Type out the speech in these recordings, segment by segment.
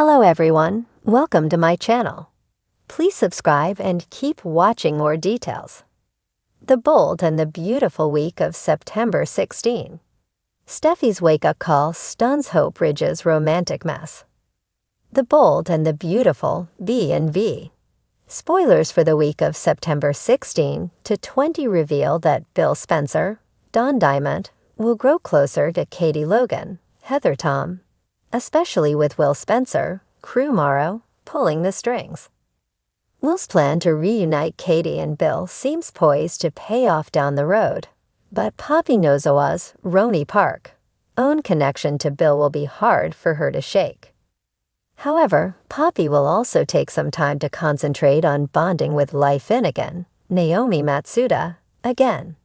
Hello everyone, welcome to my channel. Please subscribe and keep watching more details. The bold and the beautiful week of September 16. Steffy's wake-up call stuns Hope Ridge's romantic mess. The bold and the beautiful B&V. Spoilers for the week of September 16 to 20 reveal that Bill Spencer, Don Diamond, will grow closer to Katie Logan, Heather Tom, especially with Will Spencer, Crew Morrow, pulling the strings. Will's plan to reunite Katie and Bill seems poised to pay off down the road, but Poppy Nozawa's Roni Park own connection to Bill will be hard for her to shake. However, Poppy will also take some time to concentrate on bonding with Lai Finnegan, Naomi Matsuda, again.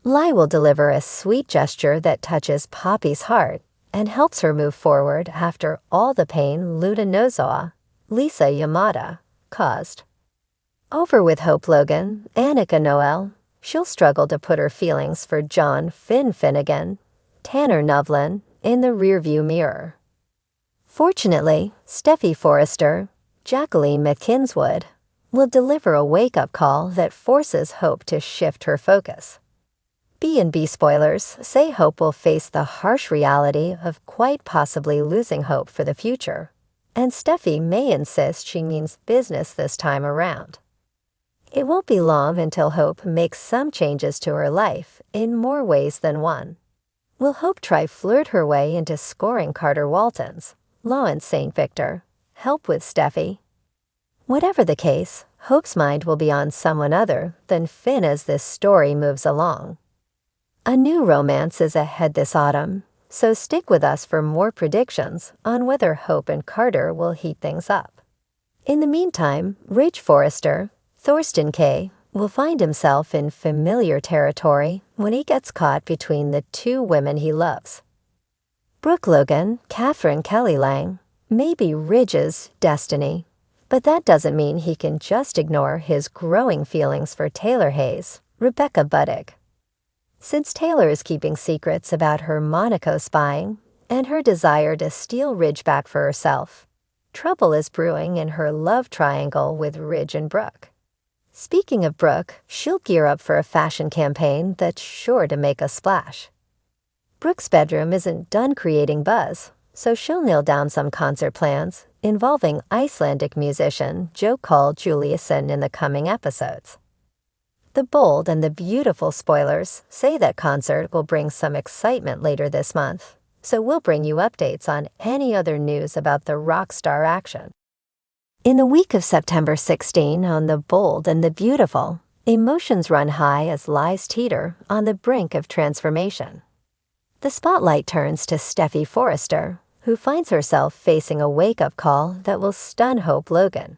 Lai will deliver a sweet gesture that touches Poppy's heart and helps her move forward after all the pain Luda Nozawa, Lisa Yamada, caused. Over with Hope Logan, Annika Noel, she'll struggle to put her feelings for John Finnegan, Tanner Novlin, in the rearview mirror. Fortunately, Steffy Forrester, Jacqueline McKinswood, will deliver a wake-up call that forces Hope to shift her focus. B&B spoilers say Hope will face the harsh reality of quite possibly losing hope for the future, and Steffy may insist she means business this time around. It won't be long until Hope makes some changes to her life in more ways than one. Will Hope try flirt her way into scoring Carter Walton's, Lawrence St. Victor, help with Steffy? Whatever the case, Hope's mind will be on someone other than Finn as this story moves along. A new romance is ahead this autumn, so stick with us for more predictions on whether Hope and Carter will heat things up. In the meantime, Ridge Forrester, Thorsten Kaye, will find himself in familiar territory when he gets caught between the two women he loves. Brooke Logan, Catherine Kelly Lang, may be Ridge's destiny, but that doesn't mean he can just ignore his growing feelings for Taylor Hayes, Rebecca Buddick. Since Taylor is keeping secrets about her Monaco spying and her desire to steal Ridge back for herself, trouble is brewing in her love triangle with Ridge and Brooke. Speaking of Brooke, she'll gear up for a fashion campaign that's sure to make a splash. Brooke's bedroom isn't done creating buzz, so she'll nail down some concert plans involving Icelandic musician Jo Carl Juliusson in the coming episodes. The bold and the beautiful spoilers say that concert will bring some excitement later this month, so we'll bring you updates on any other news about the rock star action. In the week of September 16 on The Bold and the Beautiful, emotions run high as lives teeter on the brink of transformation. The spotlight turns to Steffy Forrester, who finds herself facing a wake-up call that will stun Hope Logan.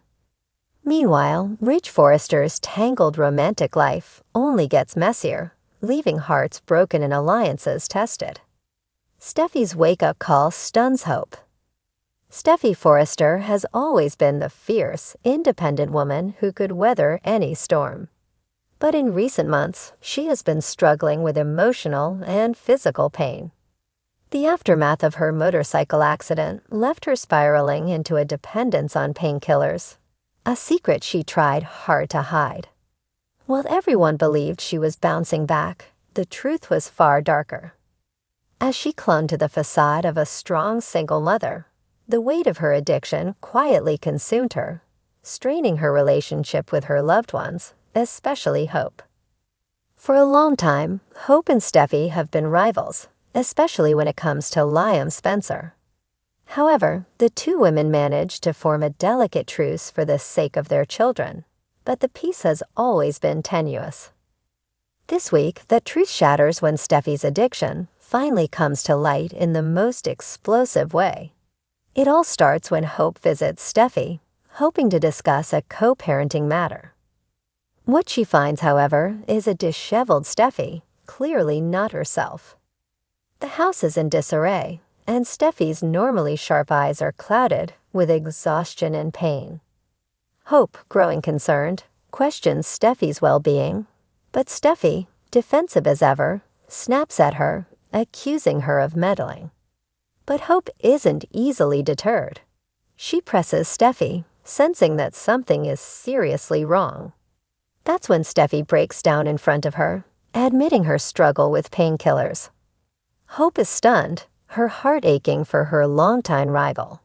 Meanwhile, Ridge Forrester's tangled romantic life only gets messier, leaving hearts broken and alliances tested. Steffy's wake-up call stuns Hope. Steffy Forrester has always been the fierce, independent woman who could weather any storm. But in recent months, she has been struggling with emotional and physical pain. The aftermath of her motorcycle accident left her spiraling into a dependence on painkillers, a secret she tried hard to hide. While everyone believed she was bouncing back, the truth was far darker. As she clung to the facade of a strong single mother, the weight of her addiction quietly consumed her, straining her relationship with her loved ones, especially Hope. For a long time, Hope and Steffy have been rivals, especially when it comes to Liam Spencer. However, the two women managed to form a delicate truce for the sake of their children, but the peace has always been tenuous. This week, that truce shatters when Steffy's addiction finally comes to light in the most explosive way. It all starts when Hope visits Steffy, hoping to discuss a co-parenting matter. What she finds, however, is a disheveled Steffy, clearly not herself. The house is in disarray, and Steffy's normally sharp eyes are clouded with exhaustion and pain. Hope, growing concerned, questions Steffy's well-being, but Steffy, defensive as ever, snaps at her, accusing her of meddling. But Hope isn't easily deterred. She presses Steffy, sensing that something is seriously wrong. That's when Steffy breaks down in front of her, admitting her struggle with painkillers. Hope is stunned, her heart aching for her longtime rival.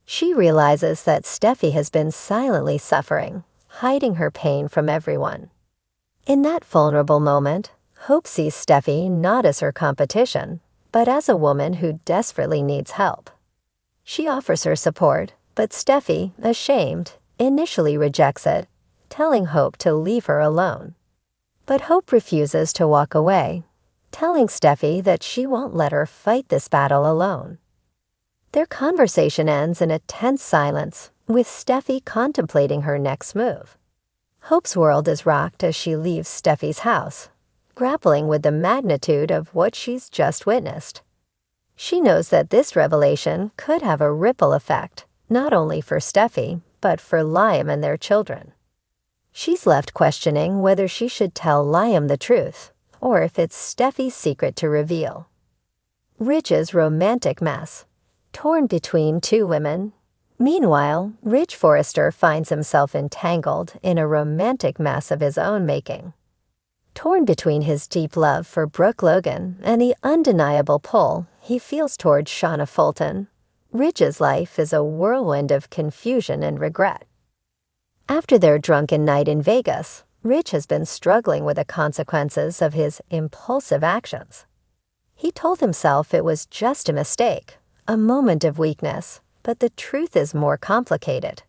She realizes that Steffy has been silently suffering, hiding her pain from everyone. In that vulnerable moment, Hope sees Steffy not as her competition, but as a woman who desperately needs help. She offers her support, but Steffy, ashamed, initially rejects it, telling Hope to leave her alone. But Hope refuses to walk away, telling Steffy that she won't let her fight this battle alone. Their conversation ends in a tense silence, with Steffy contemplating her next move. Hope's world is rocked as she leaves Steffy's house, grappling with the magnitude of what she's just witnessed. She knows that this revelation could have a ripple effect, not only for Steffy, but for Liam and their children. She's left questioning whether she should tell Liam the truth, or if it's Steffy's secret to reveal. Ridge's romantic mess. Torn between two women. Meanwhile, Ridge Forrester finds himself entangled in a romantic mess of his own making. Torn between his deep love for Brooke Logan and the undeniable pull he feels toward Shauna Fulton, Ridge's life is a whirlwind of confusion and regret. After their drunken night in Vegas, Ridge has been struggling with the consequences of his impulsive actions. He told himself it was just a mistake, a moment of weakness, but the truth is more complicated.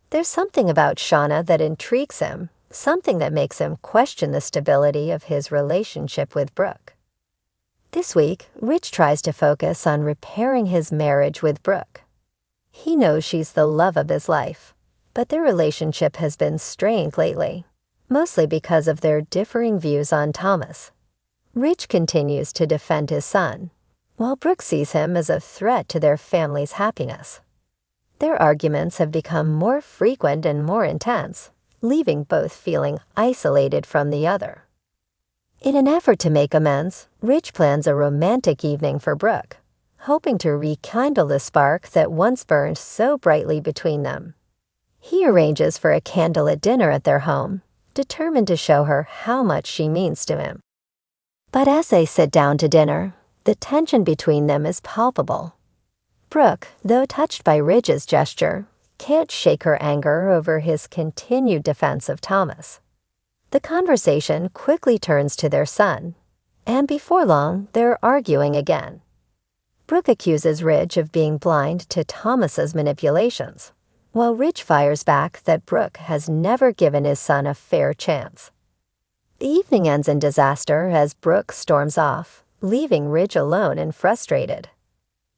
There's something about Shauna that intrigues him, something that makes him question the stability of his relationship with Brooke. This week, Ridge tries to focus on repairing his marriage with Brooke. He knows she's the love of his life, but their relationship has been strained lately, mostly because of their differing views on Thomas. Ridge continues to defend his son, while Brooke sees him as a threat to their family's happiness. Their arguments have become more frequent and more intense, leaving both feeling isolated from the other. In an effort to make amends, Ridge plans a romantic evening for Brooke, hoping to rekindle the spark that once burned so brightly between them. He arranges for a candlelit dinner at their home, determined to show her how much she means to him. But as they sit down to dinner, the tension between them is palpable. Brooke, though touched by Ridge's gesture, can't shake her anger over his continued defense of Thomas. The conversation quickly turns to their son, and before long, they're arguing again. Brooke accuses Ridge of being blind to Thomas's manipulations, while Ridge fires back that Brooke has never given his son a fair chance. The evening ends in disaster as Brooke storms off, leaving Ridge alone and frustrated.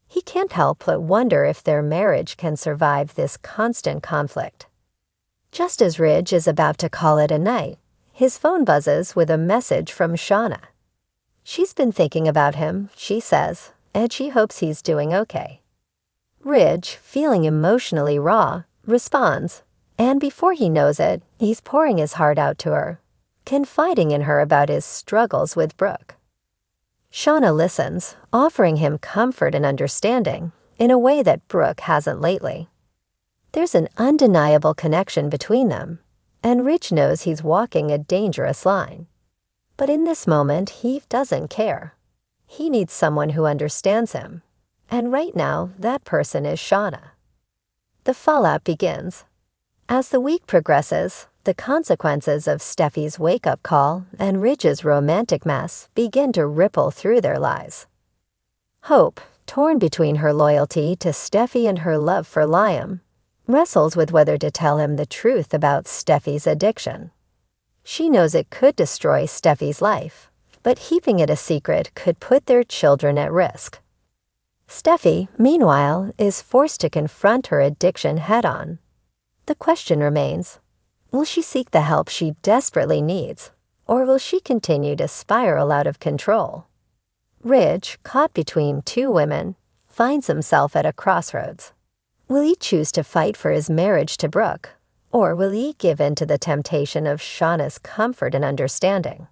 He can't help but wonder if their marriage can survive this constant conflict. Just as Ridge is about to call it a night, his phone buzzes with a message from Shauna. She's been thinking about him, she says, and she hopes he's doing okay. Ridge, feeling emotionally raw, responds, and before he knows it, he's pouring his heart out to her, confiding in her about his struggles with Brooke. Shauna listens, offering him comfort and understanding in a way that Brooke hasn't lately. There's an undeniable connection between them, and Ridge knows he's walking a dangerous line. But in this moment, he doesn't care. He needs someone who understands him, and right now, that person is Shauna. The fallout begins. As the week progresses, the consequences of Steffy's wake-up call and Ridge's romantic mess begin to ripple through their lives. Hope, torn between her loyalty to Steffy and her love for Liam, wrestles with whether to tell him the truth about Steffy's addiction. She knows it could destroy Steffy's life, but keeping it a secret could put their children at risk. Steffy, meanwhile, is forced to confront her addiction head-on. The question remains, will she seek the help she desperately needs, or will she continue to spiral out of control? Ridge, caught between two women, finds himself at a crossroads. Will he choose to fight for his marriage to Brooke, or will he give in to the temptation of Shauna's comfort and understanding?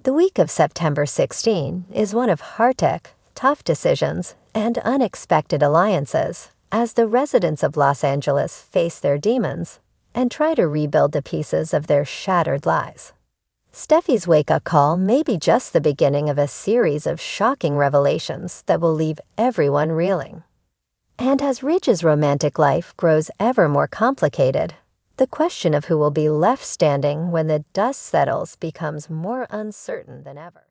The week of September 16 is one of heartache, tough decisions, and unexpected alliances, as the residents of Los Angeles face their demons and try to rebuild the pieces of their shattered lives. Steffy's wake-up call may be just the beginning of a series of shocking revelations that will leave everyone reeling. And as Ridge's romantic life grows ever more complicated, the question of who will be left standing when the dust settles becomes more uncertain than ever.